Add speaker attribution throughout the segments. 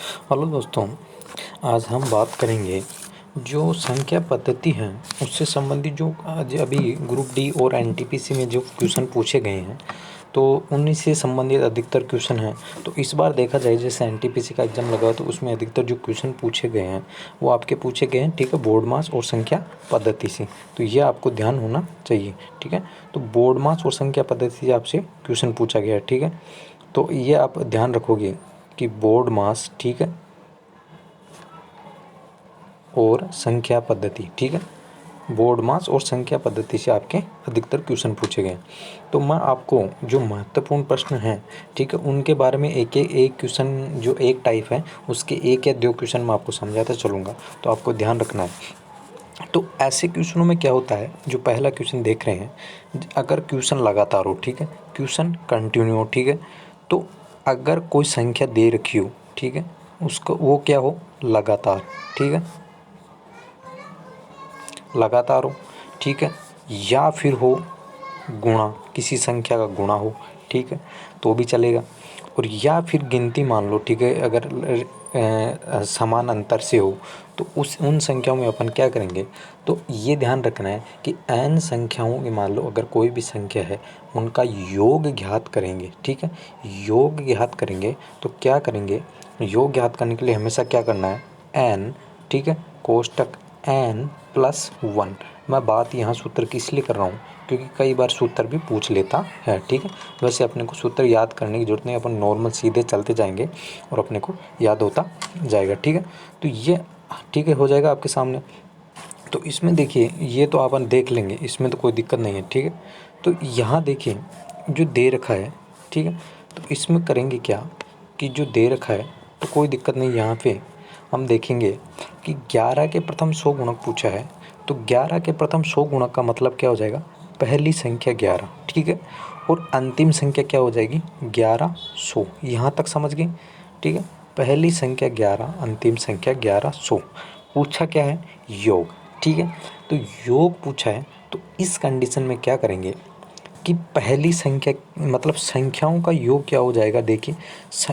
Speaker 1: Hello दोस्तों, आज हम बात करेंगे जो संख्या पद्धति है उससे संबंधित जो आज अभी ग्रुप डी और एनटीपीसी में जो क्वेश्चन पूछे गए हैं तो उन्हीं से संबंधित अधिकतर क्वेश्चन हैं। तो इस बार देखा जाए जैसे एनटीपीसी का एग्ज़ाम लगा तो उसमें अधिकतर जो क्वेश्चन पूछे गए हैं वो आपके पूछे गए हैं, ठीक है, बोर्ड मास और संख्या पद्धति से। तो ये आपको ध्यान होना चाहिए, ठीक है। तो बोर्ड मास और संख्या पद्धति से आपसे क्वेश्चन पूछा गया है, ठीक है। तो ये आप ध्यान रखोगे कि बोर्ड मास, ठीक है, और संख्या पद्धति, ठीक है, बोर्ड मास और संख्या पद्धति से आपके अधिकतर क्वेश्चन पूछे गए। तो मैं आपको जो महत्वपूर्ण प्रश्न हैं, ठीक है, उनके बारे में एक क्वेश्चन जो एक टाइप है उसके एक या दो क्वेश्चन मैं आपको समझाता चलूँगा, तो आपको ध्यान रखना है। तो ऐसे क्वेश्चनों में क्या होता है, जो पहला क्वेश्चन देख रहे हैं, अगर क्वेश्चन लगातार हो, ठीक है, क्वेश्चन कंटिन्यू हो, ठीक है, तो अगर कोई संख्या दे रखी हो, ठीक है, उसको वो क्या हो, लगातार, ठीक है, लगातार हो, ठीक है, या फिर हो गुणा, किसी संख्या का गुणा हो, ठीक है, तो भी चलेगा। और या फिर गिनती मान लो, ठीक है, अगर समान अंतर से हो तो उन संख्याओं में अपन क्या करेंगे। तो ये ध्यान रखना है कि n संख्याओं के, मान लो अगर कोई भी संख्या है, उनका योग ज्ञात करेंगे, ठीक है, योग ज्ञात करेंगे तो क्या करेंगे, योग ज्ञात करने के लिए हमेशा क्या करना है, n, ठीक है, कोष्टक n+1। मैं बात यहाँ सूत्र की इसलिए कर रहा हूँ क्योंकि कई बार सूत्र भी पूछ लेता है, ठीक है। वैसे अपने को सूत्र याद करने की ज़रूरत नहीं, अपन नॉर्मल सीधे चलते जाएंगे और अपने को याद होता जाएगा, ठीक है। तो ये, ठीक है, हो जाएगा आपके सामने। तो इसमें देखिए, ये तो अपन देख लेंगे, इसमें तो कोई दिक्कत नहीं है, ठीक है। तो यहाँ देखिए जो दे रखा है, ठीक है, तो इसमें करेंगे क्या कि जो दे रखा है तो कोई दिक्कत नहीं, यहाँ पे हम देखेंगे कि 11 के प्रथम 100 गुणक पूछा है। तो 11 के प्रथम 100 गुणक का मतलब क्या हो जाएगा, पहली संख्या 11, ठीक है, और अंतिम संख्या क्या हो जाएगी, 1100। यहाँ तक समझ गए, ठीक है। पहली संख्या 11, अंतिम संख्या 1100। पूछा क्या है, योग, ठीक है। तो योग पूछा है तो इस कंडीशन में क्या करेंगे कि पहली संख्या मतलब संख्याओं का योग क्या हो जाएगा। देखिए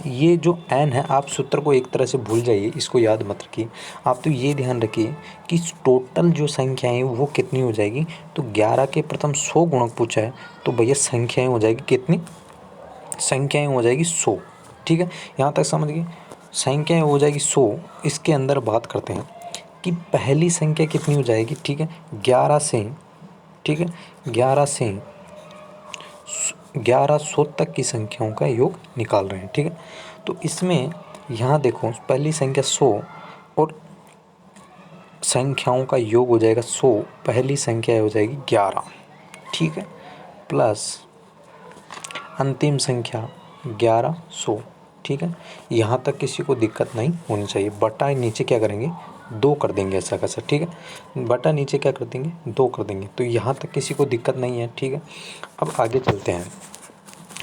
Speaker 1: ये जो n है, आप सूत्र को एक तरह से भूल जाइए, इसको याद मत रखिए। आप तो ये ध्यान रखिए कि टोटल जो संख्याएं वो कितनी हो जाएगी। तो 11 के प्रथम 100 गुणक पूछा है तो भैया संख्याएं हो जाएगी कितनी, संख्याएं हो जाएगी 100, ठीक है। यहाँ तक समझ गए, संख्याएं हो जाएगी 100। इसके अंदर बात करते हैं कि पहली संख्या कितनी हो जाएगी, ठीक है, 11 से, ठीक है, 1100 तक की संख्याओं का योग निकाल रहे हैं, ठीक है। तो इसमें यहाँ देखो पहली संख्या 100 और संख्याओं का योग हो जाएगा 100, पहली संख्या हो जाएगी 11, ठीक है, प्लस अंतिम संख्या 1100, ठीक है। यहाँ तक किसी को दिक्कत नहीं होनी चाहिए। बटा नीचे क्या करेंगे, 2 कर देंगे ऐसा कैसा, ठीक है, बटा नीचे क्या कर देंगे, 2 कर देंगे। तो यहाँ तक किसी को दिक्कत नहीं है, ठीक है। अब आगे चलते हैं,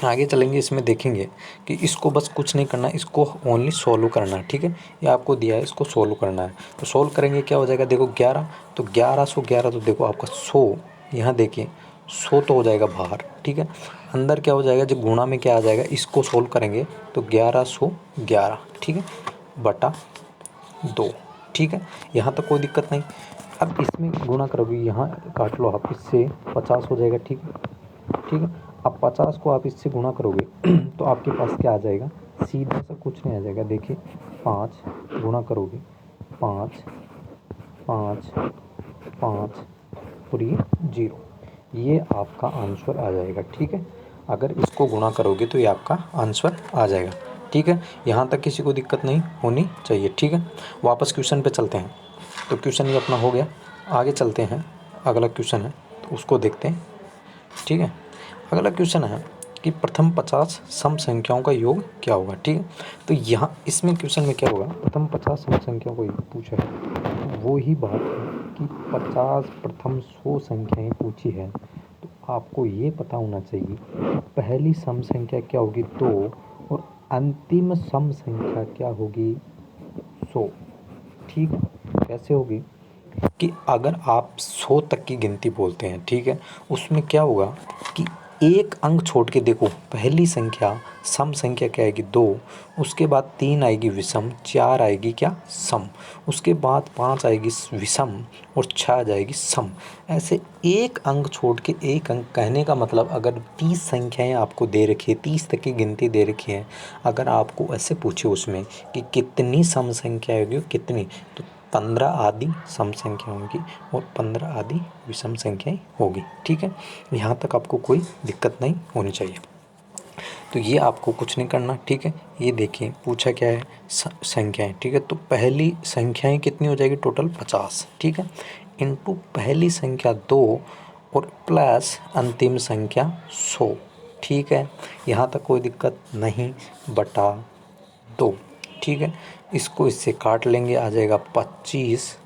Speaker 1: आगे चलेंगे, इसमें देखेंगे कि इसको बस कुछ नहीं करना, इसको ओनली सोल्व करना है, ठीक है। ये आपको दिया है, इसको सोल्व करना है। तो सोल्व करेंगे क्या हो जाएगा, देखो 11, तो 1111, तो देखो आपका 100, यहाँ देखिए 100 तो हो जाएगा बाहर, ठीक है। अंदर क्या हो जाएगा, जब गुणा में क्या आ जाएगा, इसको सोल्व करेंगे तो 1111, ठीक है, बटा 2, ठीक है। यहाँ तक कोई दिक्कत नहीं। अब इसमें गुणा करोगे, यहाँ काट लो आप, इससे 50 हो जाएगा, ठीक है, ठीक है। अब 50 को आप इससे गुणा करोगे तो आपके पास क्या आ जाएगा, सीधा सा कुछ नहीं आ जाएगा। देखिए 5 गुणा करोगे, 5 5 5 और ये 0, ये आपका आंसर आ जाएगा, ठीक है। अगर इसको गुणा करोगे तो ये आपका आंसर आ जाएगा, ठीक है। यहाँ तक किसी को दिक्कत नहीं होनी चाहिए, ठीक है। वापस क्वेश्चन पे चलते हैं। तो क्वेश्चन ये अपना हो गया, आगे चलते हैं, अगला क्वेश्चन है तो उसको देखते हैं, ठीक है। अगला क्वेश्चन है कि प्रथम 50 सम संख्याओं का योग क्या होगा, ठीक है। तो यहाँ इसमें क्वेश्चन में क्या होगा, प्रथम 50 सम संख्याओं का योग पूछा है। वो ही बात है कि 50 प्रथम 100 संख्याएं पूछी है, तो आपको ये पता होना चाहिए पहली सम संख्या क्या होगी 2 और अंतिम सम संख्या क्या होगी 100, ठीक है। कैसे होगी कि अगर आप 100 तक की गिनती बोलते हैं, ठीक है, उसमें क्या होगा कि एक अंक छोड़ के देखो, पहली संख्या सम संख्या क्या आएगी 2, उसके बाद 3 आएगी विषम, 4 आएगी क्या सम, उसके बाद 5 आएगी विषम और 6 आ जाएगी सम। ऐसे एक अंक छोड़ के एक अंक, कहने का मतलब अगर 30 संख्याएं आपको दे रखी है, 30 तक की गिनती दे रखी है, अगर आपको ऐसे पूछे उसमें कि कितनी सम संख्या होगी, कितनी, तो 15 आदि सम संख्या होंगी और 15 आदि विषम संख्याएं होगी। ठीक है, यहाँ तक आपको कोई दिक्कत नहीं होनी चाहिए। तो ये आपको कुछ नहीं करना। ठीक है, ये देखिए पूछा क्या है, संख्याएं। ठीक है, तो पहली संख्याएं कितनी हो जाएगी, टोटल 50। ठीक है, इनटू पहली संख्या 2 और प्लस अंतिम संख्या 100। ठीक है, यहाँ तक कोई दिक्कत नहीं, बटा 2। ठीक है, इसको इससे काट लेंगे, आ जाएगा 25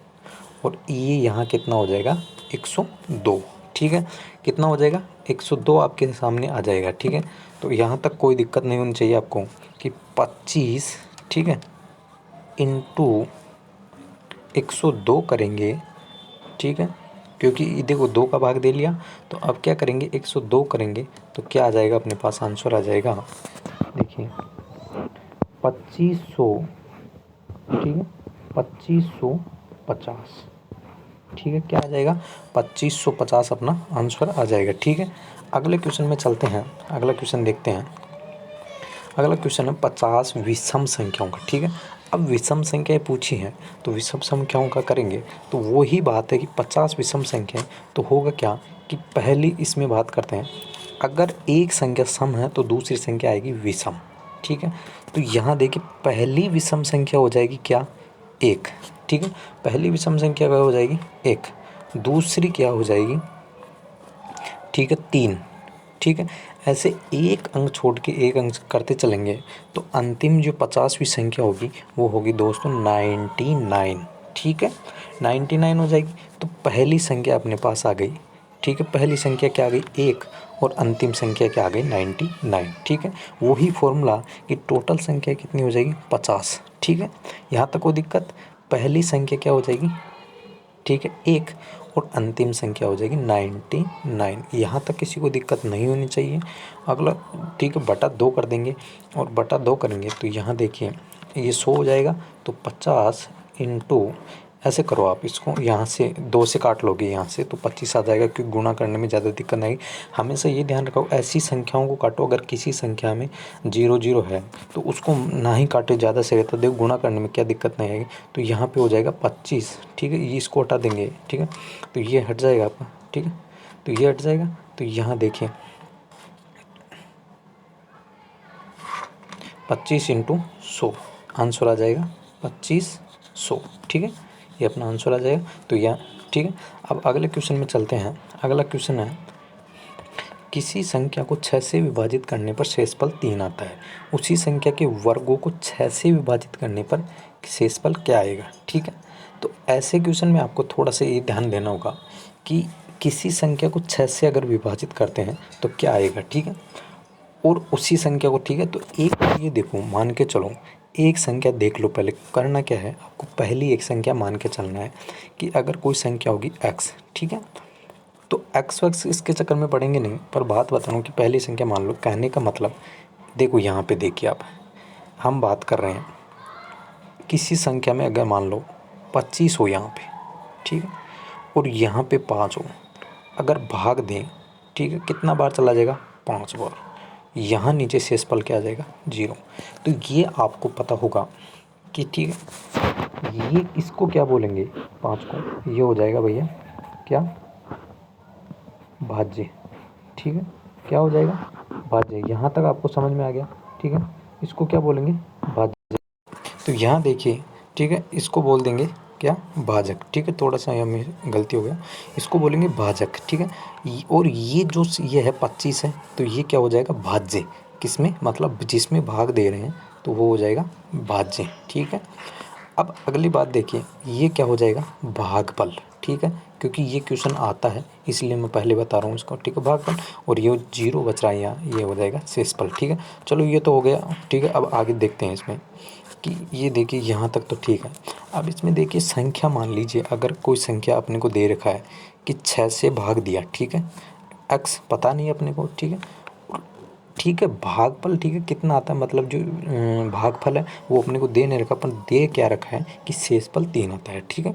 Speaker 1: और ये यहाँ कितना हो जाएगा 102। ठीक है, कितना हो जाएगा 102 आपके सामने आ जाएगा। ठीक है, तो यहाँ तक कोई दिक्कत नहीं होनी चाहिए आपको कि 25, ठीक है, इंटू 102 करेंगे। ठीक है, क्योंकि देखो 2 का भाग दे लिया, तो अब क्या करेंगे 102 करेंगे तो क्या आ जाएगा, अपने पास आंसर आ जाएगा, देखिए 2500। ठीक है, 2550। ठीक है, क्या आ जाएगा 2550 अपना आंसर आ जाएगा। ठीक है, अगले क्वेश्चन में चलते हैं, अगला क्वेश्चन देखते हैं। अगला क्वेश्चन है 50 विषम संख्याओं का। ठीक है, अब विषम संख्याएं पूछी हैं तो विषम संख्याओं का करेंगे, तो वही बात है कि 50 विषम संख्याएं, तो होगा क्या कि पहली इसमें बात करते हैं, अगर एक संख्या सम है तो दूसरी संख्या आएगी विषम। ठीक है, तो यहाँ देखिए पहली विषम संख्या हो जाएगी क्या 1। ठीक है, पहली विषम संख्या क्या हो जाएगी 1, दूसरी क्या हो जाएगी, ठीक है 3। ठीक है, ऐसे एक अंक छोड़ के एक अंक करते चलेंगे तो अंतिम जो 50वीं संख्या होगी वो होगी दोस्तों 99। ठीक है, 99 हो जाएगी, तो पहली संख्या अपने पास आ गई। ठीक है, पहली संख्या क्या आ गई 1 और अंतिम संख्या क्या आ गई 99। ठीक है, वही फॉर्मूला कि टोटल संख्या कितनी हो जाएगी 50। ठीक है, यहाँ तक कोई दिक्कत, पहली संख्या क्या हो जाएगी, ठीक है 1 और अंतिम संख्या हो जाएगी 99। यहाँ तक किसी को दिक्कत नहीं होनी चाहिए। अगला, ठीक है, बटा 2 कर देंगे और बटा 2 करेंगे तो यहाँ देखिए ये 100 हो जाएगा, तो 50 इंटू, ऐसे करो आप इसको, यहाँ से 2 से काट लोगे यहाँ से तो 25 आ जाएगा, क्योंकि गुणा करने में ज़्यादा दिक्कत नहीं। हमेशा ये ध्यान रखो ऐसी संख्याओं को काटो, अगर किसी संख्या में 0 है तो उसको ना ही काटे, ज़्यादा सही रहता है। देखो गुणा करने में क्या दिक्कत नहीं आएगी, तो यहाँ पे हो जाएगा 25। ठीक है, ये इसको हटा देंगे। ठीक है, तो ये हट जाएगा आपका। ठीक है, तो ये हट जाएगा, तो यहाँ देखिए 25 इंटू 100 आंसर आ जाएगा 2500। ठीक है, ये अपना आंसर आ जाएगा। तो यह ठीक है, अब अगले क्वेश्चन में चलते हैं। अगला क्वेश्चन है, किसी संख्या को 6 से विभाजित करने पर शेषफल 3 आता है, उसी संख्या के वर्गों को 6 से विभाजित करने पर शेषफल क्या आएगा। ठीक है, तो ऐसे क्वेश्चन में आपको थोड़ा सा ये ध्यान देना होगा कि किसी संख्या को 6 से अगर विभाजित करते हैं तो क्या आएगा। ठीक है, और उसी संख्या को, ठीक है, तो एक ये देखो, मान के चलो एक संख्या देख लो। पहले करना क्या है आपको, पहली एक संख्या मान के चलना है कि अगर कोई संख्या होगी x। ठीक है, तो एक्स वक्स इसके चक्कर में पड़ेंगे नहीं, पर बात बता रहा हूँ कि पहली संख्या मान लो। कहने का मतलब देखो यहाँ पे देखिए आप, हम बात कर रहे हैं किसी संख्या में अगर मान लो 25 हो यहाँ पे, ठीक है, और यहाँ पे 5 हो, अगर भाग दें, ठीक है, कितना बार चला जाएगा 5 बार, यहाँ नीचे शेषफल क्या आ जाएगा 0। तो ये आपको पता होगा कि ठीक है, ये इसको क्या बोलेंगे 5 को, ये हो जाएगा भैया क्या भाज्य। ठीक है, क्या हो जाएगा भाज्य। यहाँ तक आपको समझ में आ गया। ठीक है, इसको क्या बोलेंगे भाज्य। तो यहाँ देखिए, ठीक है, इसको बोल देंगे क्या भाजक। ठीक है, थोड़ा सा यहाँ गलती हो गया, इसको बोलेंगे भाजक। ठीक है, और ये जो ये है 25 है, तो ये क्या हो जाएगा भाज्य। किसमें, मतलब जिसमें भाग दे रहे हैं तो वो हो जाएगा भाज्य। ठीक है, अब अगली बात देखिए, ये क्या हो जाएगा भागफल। ठीक है, क्योंकि ये क्वेश्चन आता है इसलिए मैं पहले बता रहा हूँ इसको। ठीक है, भागफल, और ये 0 बच रहा है यहाँ, ये हो जाएगा शेषफल। ठीक है, चलो ये तो हो गया। ठीक है, अब आगे देखते हैं इसमें कि ये देखिए यहाँ तक तो ठीक है। अब इसमें देखिए संख्या मान लीजिए, अगर कोई संख्या अपने को दे रखा है कि 6 से भाग दिया। ठीक है, x पता नहीं अपने को, ठीक है। ठीक है, भागफल ठीक है कितना आता है, मतलब जो भागफल है वो अपने को दे नहीं रखा, पर दे क्या रखा है कि शेषफल 3 आता है, ठीक है।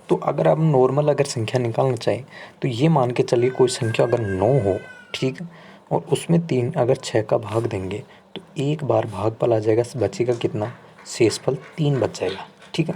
Speaker 1: तो अगर आप नॉर्मल अगर संख्या निकालना चाहें तो ये मान के चलिए कोई संख्या अगर 9 हो, ठीक है, और उसमें 3 अगर 6 का भाग देंगे तो एक बार भागफल आ जाएगा, बचेगा कितना, शेषफल 3 बच जाएगा, ठीक है।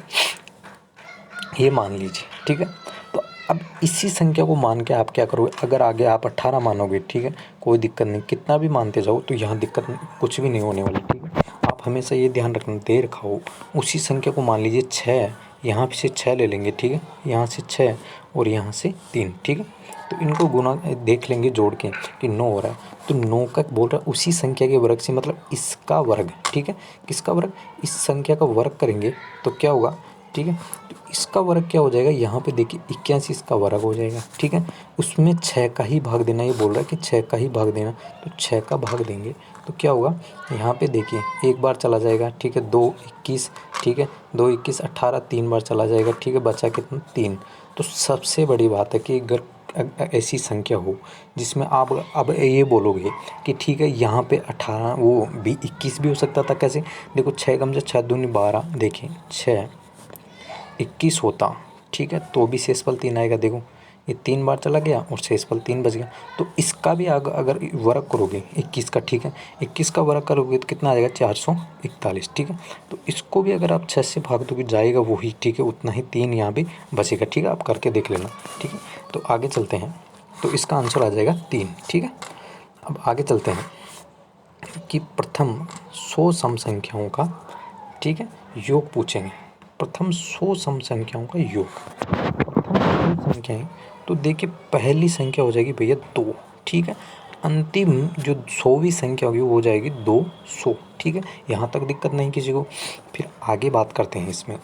Speaker 1: ये मान लीजिए, ठीक है। तो अब इसी संख्या को मान के आप क्या करोगे, अगर आगे आप 18 मानोगे, ठीक है, कोई दिक्कत नहीं, कितना भी मानते जाओ तो यहाँ दिक्कत कुछ भी नहीं होने वाली, ठीक है। आप हमेशा ये ध्यान रखना, दे रखा हो उसी संख्या को, मान लीजिए 6, यहाँ से 6 ले लेंगे, ठीक है, यहाँ से 6 और यहाँ से 3, ठीक है। तो इनको गुना देख लेंगे जोड़ के कि 9 हो रहा है, तो 9 का बोल रहा है उसी संख्या के वर्ग से, मतलब इसका वर्ग, ठीक है। किसका वर्ग, इस संख्या का वर्ग करेंगे तो क्या होगा, ठीक है। तो इसका वर्ग क्या हो जाएगा, यहाँ पे देखिए 81 इसका वर्ग हो जाएगा, ठीक है। उसमें 6 का ही भाग देना, ये बोल रहा है कि 6 का ही भाग देना, तो 6 का भाग देंगे तो क्या होगा, यहाँ पे देखिए एक बार चला जाएगा, ठीक है, 2 21, ठीक है, 2 21 18, 3 बार चला जाएगा, ठीक है, बचा कितना 3। तो सबसे बड़ी बात है कि अगर ऐसी संख्या हो जिसमें आप अब ये बोलोगे कि ठीक है यहाँ पे 18 वो भी 21 भी हो सकता था, कैसे, देखो 6 कम से 6 दूनी 12, देखिए 6 21 होता, ठीक है, तो भी शेषफल 3 आएगा, देखो ये 3 बार चला गया और शेषफल 3 बच गया। तो इसका भी अगर वर्ग करोगे 21 का, ठीक है, 21 का वर्ग करोगे तो कितना आ जाएगा 441, ठीक है। तो इसको भी अगर आप 6 से भाग दोगे जाएगा वही, ठीक है, उतना ही 3 यहाँ भी बचेगा, ठीक है, आप करके देख लेना, ठीक है। तो आगे चलते हैं, तो इसका आंसर आ जाएगा 3, ठीक है। अब आगे चलते हैं कि प्रथम 100 सम संख्याओं का, ठीक है, योग पूछेंगे। प्रथम 100 सम संख्याओं का योग, प्रथम 100 संख्याएं, तो देखिए पहली संख्या हो जाएगी भैया 2, ठीक है। अंतिम जो 100वीं संख्या होगी वो हो जाएगी 200, ठीक है। यहाँ तक दिक्कत नहीं किसी को। फिर आगे बात करते हैं इसमें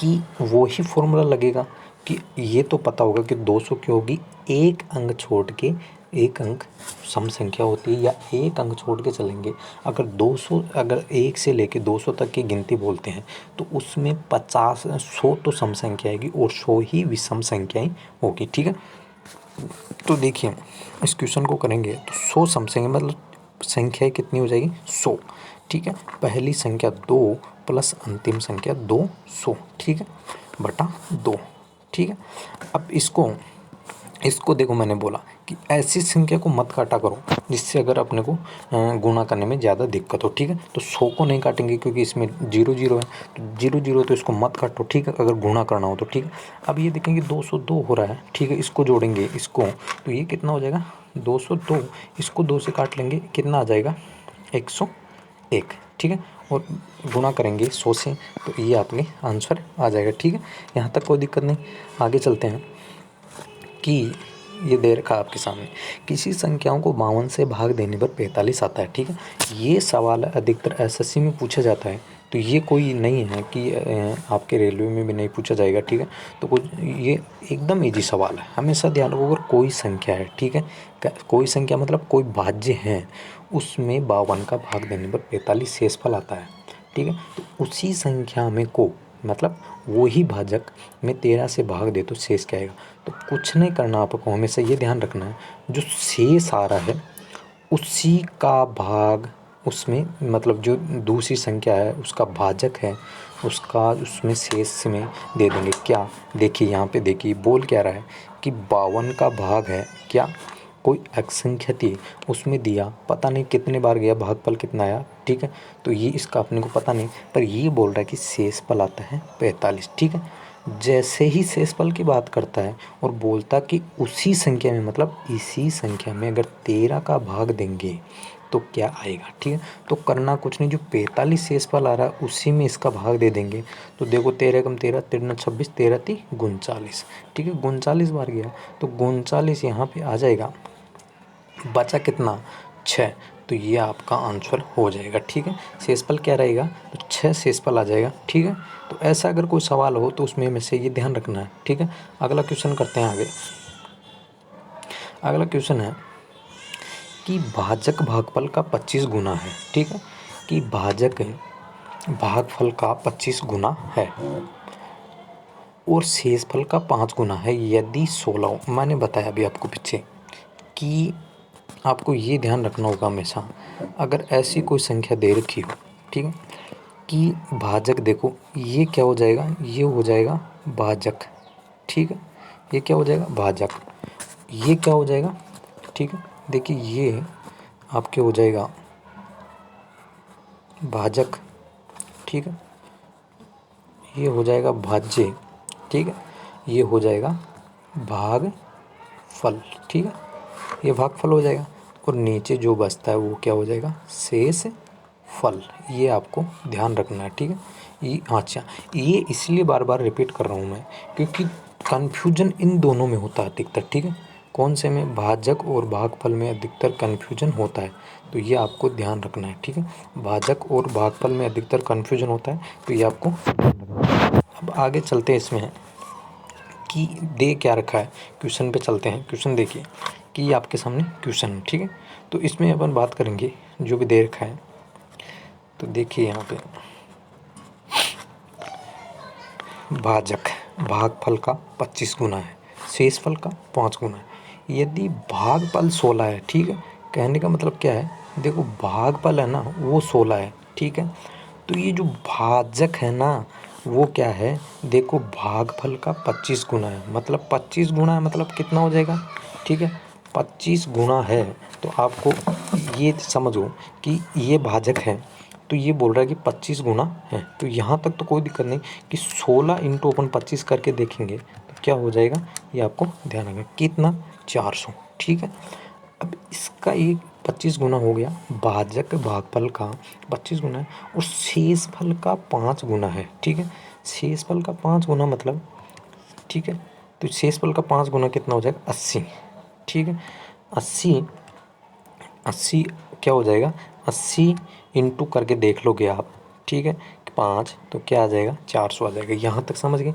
Speaker 1: कि वो ही फॉर्मूला लगेगा कि ये तो पता होगा कि 200 की होगी, एक अंक छोड़ के, एक अंक सम संख्या होती है या एक अंक छोड़ के चलेंगे। अगर 200, अगर 1 से लेके 200 तक की गिनती बोलते हैं तो उसमें 50 100 तो सम संख्या आएगी और 100 ही विषम संख्याएं होगी, ठीक है। तो देखिए इस क्वेश्चन को करेंगे तो 100 सम संख्या मतलब संख्याएं कितनी हो जाएगी 100, ठीक है। पहली संख्या 2 प्लस अंतिम संख्या 200, ठीक है, बटा 2, ठीक है। अब इसको देखो, मैंने बोला कि ऐसी संख्या को मत काटा करो जिससे अगर अपने को गुणा करने में ज़्यादा दिक्कत हो, ठीक है। तो 100 को नहीं काटेंगे क्योंकि इसमें 0 0 है, तो 0 0 तो इसको मत काटो, ठीक है, अगर गुणा करना हो तो, ठीक है। अब ये देखेंगे 202 हो रहा है, ठीक है, इसको जोड़ेंगे इसको, तो ये कितना हो जाएगा 202, इसको 2 से काट लेंगे, कितना आ जाएगा 101, ठीक है, और गुणा करेंगे 100 से तो ये आपके आंसर आ जाएगा, ठीक है। यहाँ तक कोई दिक्कत नहीं। आगे चलते हैं कि ये दे रखा है आपके सामने, किसी संख्याओं को 52 से भाग देने पर 45 आता है, ठीक है। ये सवाल अधिकतर एसएससी में पूछा जाता है, तो ये कोई नहीं है कि आपके रेलवे में भी नहीं पूछा जाएगा, ठीक है। तो कुछ ये एकदम इजी सवाल है, हमेशा ध्यान रखो, अगर कोई संख्या है, ठीक है, कोई संख्या मतलब कोई भाज्य है, उसमें 52 का भाग देने पर 45 शेषफल आता है, ठीक है। तो उसी संख्या में को मतलब वो ही भाजक में 13 से भाग दे तो शेष क्या आएगा। तो कुछ नहीं करना आपको, हमेशा ये ध्यान रखना है जो शेष आ रहा है उसी का भाग उसमें, मतलब जो दूसरी संख्या है उसका भाजक है उसका उसमें शेष में दे देंगे। क्या, देखिए यहाँ पे देखिए बोल क्या रहा है कि 52 का भाग है क्या, कोई एक संख्या थी उसमें दिया, पता नहीं कितने बार गया, भागफल कितना आया, ठीक है। तो ये इसका अपने को पता नहीं, पर ये बोल रहा है कि शेषफल आता है 45, ठीक है। जैसे ही शेषफल की बात करता है और बोलता कि उसी संख्या में, मतलब इसी संख्या में अगर 13 का भाग देंगे तो क्या आएगा, ठीक है। तो करना कुछ नहीं, जो 45 शेषफल आ रहा है उसी में इसका भाग दे देंगे। तो देखो 13 कम 13 13 26, 13 3 39, ठीक है, 39 बार गया तो 39 यहाँ पे आ जाएगा, बचा कितना 6, तो ये आपका आंसर हो जाएगा, ठीक है। शेषफल क्या रहेगा, तो 6 शेषफल आ जाएगा, ठीक है। तो ऐसा अगर कोई सवाल हो तो उसमें में से ये ध्यान रखना है, ठीक है। अगला क्वेश्चन करते हैं आगे। अगला क्वेश्चन है कि भाजक भागफल का 25 गुना है, ठीक है, कि भाजक भागफल का 25 गुना है और शेषफल का 5 गुना है यदि 16 हो। मैंने बताया अभी आपको पीछे कि आपको ये ध्यान रखना होगा हमेशा, अगर ऐसी कोई संख्या दे रखी हो, ठीक है, कि भाजक देखो ये क्या हो जाएगा, ये हो जाएगा भाजक, ठीक है, ये क्या हो जाएगा भाजक, ये क्या हो जाएगा, ठीक है, देखिए ये आपके हो जाएगा भाजक, ठीक है, ये हो जाएगा भाज्य, ठीक है, ये हो जाएगा भागफल, ठीक है, ये भागफल हो जाएगा और नीचे जो बचता है वो क्या हो जाएगा शेष फल। ये आपको ध्यान रखना है, ठीक है। ये अच्छा, ये इसलिए बार बार रिपीट कर रहा हूँ मैं क्योंकि कन्फ्यूजन इन दोनों में होता है अधिकतर, ठीक है। कौन से में, भाजक और भागफल में अधिकतर कन्फ्यूजन होता है, तो ये आपको ध्यान रखना है, ठीक है। भाजक और भागफल में अधिकतर कन्फ्यूजन होता है, तो ये आपको ध्यान रखना है। अब आगे चलते हैं इसमें कि दे क्या रखा है, क्वेश्चन पे चलते हैं। क्वेश्चन देखिए कि ये आपके सामने क्वेश्चन है, ठीक है। तो इसमें अपन बात करेंगे जो भी दे रखा है, तो देखिए यहाँ पे भाजक भागफल का 25 गुना है, शेषफल का 5 गुना है। यदि भागफल 16 है, ठीक है, कहने का मतलब क्या है, देखो भागफल है ना वो 16 है, ठीक है, तो ये जो भाजक है ना वो क्या है, देखो भागफल का 25 गुना है, मतलब 25 गुना है मतलब कितना हो जाएगा, ठीक है, 25 गुना है। तो आपको ये समझो कि ये भाजक है, तो ये बोल रहा है कि 25 गुना है, तो यहाँ तक तो कोई दिक्कत नहीं कि 16 इंटू अपन 25 करके देखेंगे तो क्या हो जाएगा, ये आपको ध्यान रखना कितना 400, ठीक है। अब इसका ये 25 गुना हो गया, भाजक भागफल का 25 गुना है और शेषफल का 5 गुना है, ठीक है। शेषफल का 5 गुना मतलब, ठीक है, तो शेषफल का 5 गुना कितना हो जाएगा 80, ठीक है। 80 80 क्या हो जाएगा, 80 इंटू करके देख लोगे आप, ठीक है, 5 तो क्या आ जाएगा 400 आ जाएगा। यहाँ तक समझ गए।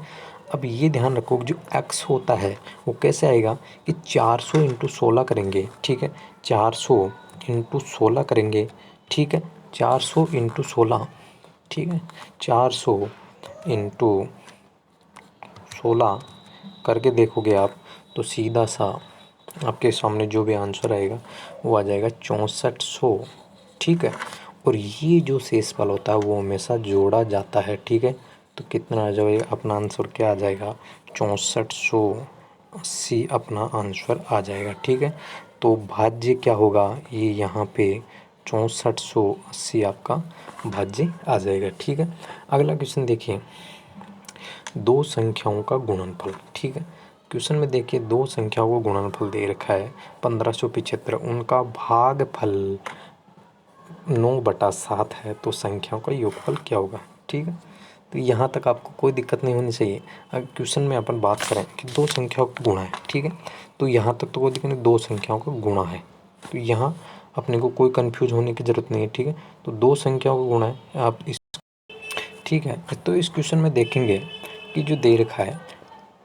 Speaker 1: अब ये ध्यान रखो जो x होता है वो कैसे आएगा कि 400 इंटू 16 करेंगे, ठीक है, 400 इंटू 16 करेंगे, ठीक है, 400 इंटू 16, ठीक है, 400 इंटू 16 करके देखोगे आप तो सीधा सा आपके सामने जो भी आंसर आएगा वो आ जाएगा 6400, ठीक है। और ये जो शेषफल होता है वो हमेशा जोड़ा जाता है, ठीक है, तो कितना आ जाएगा अपना आंसर, क्या आ जाएगा 6480 अपना आंसर आ जाएगा, ठीक है। तो भाज्य क्या होगा, ये यहाँ पे 6480 आपका भाज्य आ जाएगा, ठीक है। अगला क्वेश्चन देखिए, दो संख्याओं का गुणनफल, ठीक है। क्वेश्चन में देखिए दो संख्याओं को गुणनफल दे रखा है 1575, उनका भागफल 9/7 है, तो संख्याओं का योगफल क्या होगा, ठीक है। तो यहाँ तक आपको कोई दिक्कत नहीं होनी चाहिए। अगर क्वेश्चन में अपन बात करें कि दो संख्याओं का गुणा है, ठीक है, तो यहाँ तक तो कोई दिक्कत नहीं, दो संख्याओं का गुणा है, तो यहाँ अपने को कोई कन्फ्यूज होने की ज़रूरत नहीं है, ठीक है। तो दो संख्याओं का गुणा है आप इस, ठीक है। तो इस क्वेश्चन में देखेंगे कि जो दे रखा है,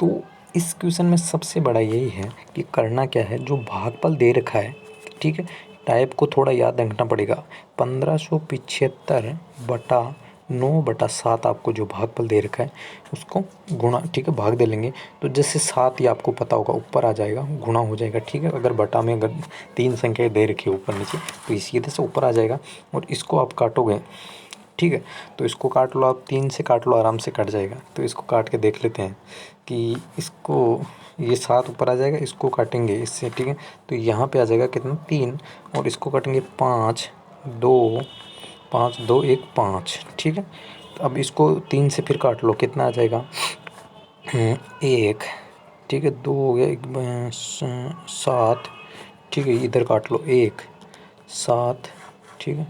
Speaker 1: तो इस क्वेश्चन में सबसे बड़ा यही है कि करना क्या है, जो भागफल दे रखा है, ठीक है, टाइप को थोड़ा याद रखना पड़ेगा। 1575/9/7 आपको जो भागफल दे रखा है उसको गुणा, ठीक है, भाग दे लेंगे तो जैसे 7 ही आपको पता होगा ऊपर आ जाएगा, गुणा हो जाएगा, ठीक है। अगर बटा में अगर 3 संख्या दे रखी है ऊपर नीचे तो इसी तरह से ऊपर आ जाएगा और इसको आप काटोगे, ठीक है, तो इसको काट लो आप, 3 से काट लो आराम से कट जाएगा। तो इसको काट के देख लेते हैं कि इसको, ये 7 ऊपर आ जाएगा, इसको काटेंगे इससे, ठीक है, तो यहाँ पे आ जाएगा कितना 3 और इसको काटेंगे 5 2 5 2 1 5, ठीक है। तो अब इसको 3 से फिर काट लो, कितना आ जाएगा 1, ठीक है, 2 हो गया 7, ठीक है, इधर काट लो 1 7, ठीक है,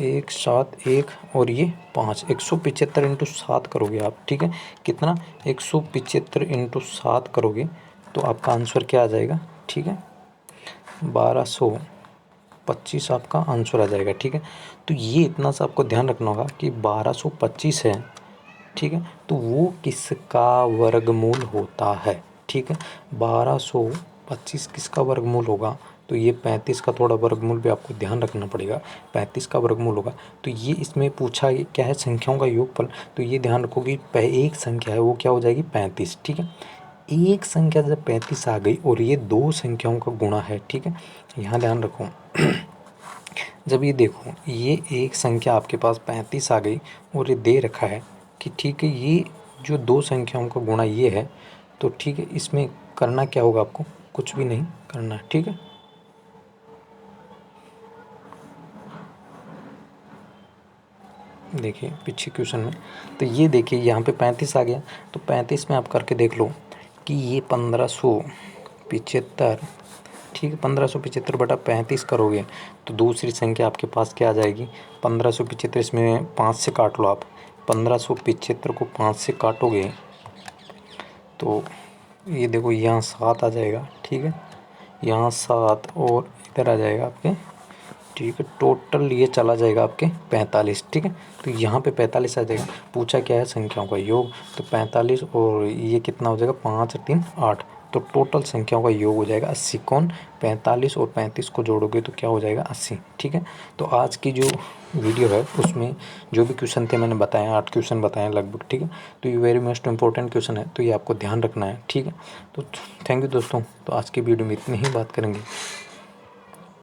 Speaker 1: 1 7 1 और ये 5, 175 इंटू 7 करोगे आप, ठीक है, कितना 175 इंटू 7 करोगे तो आपका आंसर क्या आ जाएगा, ठीक है, 1225 आपका आंसर आ जाएगा, ठीक है। तो ये इतना सा आपको ध्यान रखना होगा कि 1225 है, ठीक है, तो वो किसका वर्गमूल होता है, ठीक है, 1225 किसका वर्गमूल होगा, तो ये 35 का थोड़ा वर्गमूल भी आपको ध्यान रखना पड़ेगा, 35 का वर्गमूल होगा। तो ये इसमें पूछा क्या है, संख्याओं का योगफल, तो ये ध्यान रखो कि एक संख्या है वो क्या हो जाएगी 35, ठीक है। एक संख्या जब 35 आ गई और ये दो संख्याओं का गुणा है, ठीक है, यहाँ ध्यान रखो। जब ये देखो ये एक संख्या आपके पास 35 आ गई और ये दे रखा है कि ठीक है ये जो दो संख्याओं का गुणा ये है, तो ठीक है इसमें करना क्या होगा, आपको कुछ भी नहीं करना है, ठीक है। देखिए पीछे क्वेश्चन में तो ये देखिए यहाँ पे 35 आ गया, तो 35 में आप करके देख लो कि ये 1575, ठीक है, 1575 बटा 35 करोगे तो दूसरी संख्या आपके पास क्या आ जाएगी, 1575। इसमें 5 से काट लो आप, 1575 को 5 से काटोगे तो ये देखो यहाँ 7 आ जाएगा, ठीक है, यहाँ 7 और इधर आ जाएगा आपके, ठीक है, टोटल ये चला जाएगा आपके 45, ठीक है। तो यहाँ पे 45 आ जाएगा। पूछा क्या है, संख्याओं का योग, तो 45 और ये कितना हो जाएगा, 5 और 3 8, तो टोटल संख्याओं का योग हो जाएगा 80। कौन, 45 और 35 को जोड़ोगे तो क्या हो जाएगा, 80, ठीक है। तो आज की जो वीडियो है उसमें जो भी क्वेश्चन थे मैंने बताए, 8 क्वेश्चन बताए लगभग, ठीक है। तो ये वेरी मोस्ट इंपॉर्टेंट क्वेश्चन है, तो ये आपको ध्यान रखना है, ठीक है। तो थैंक यू दोस्तों, तो आज की वीडियो में इतनी ही बात करेंगे।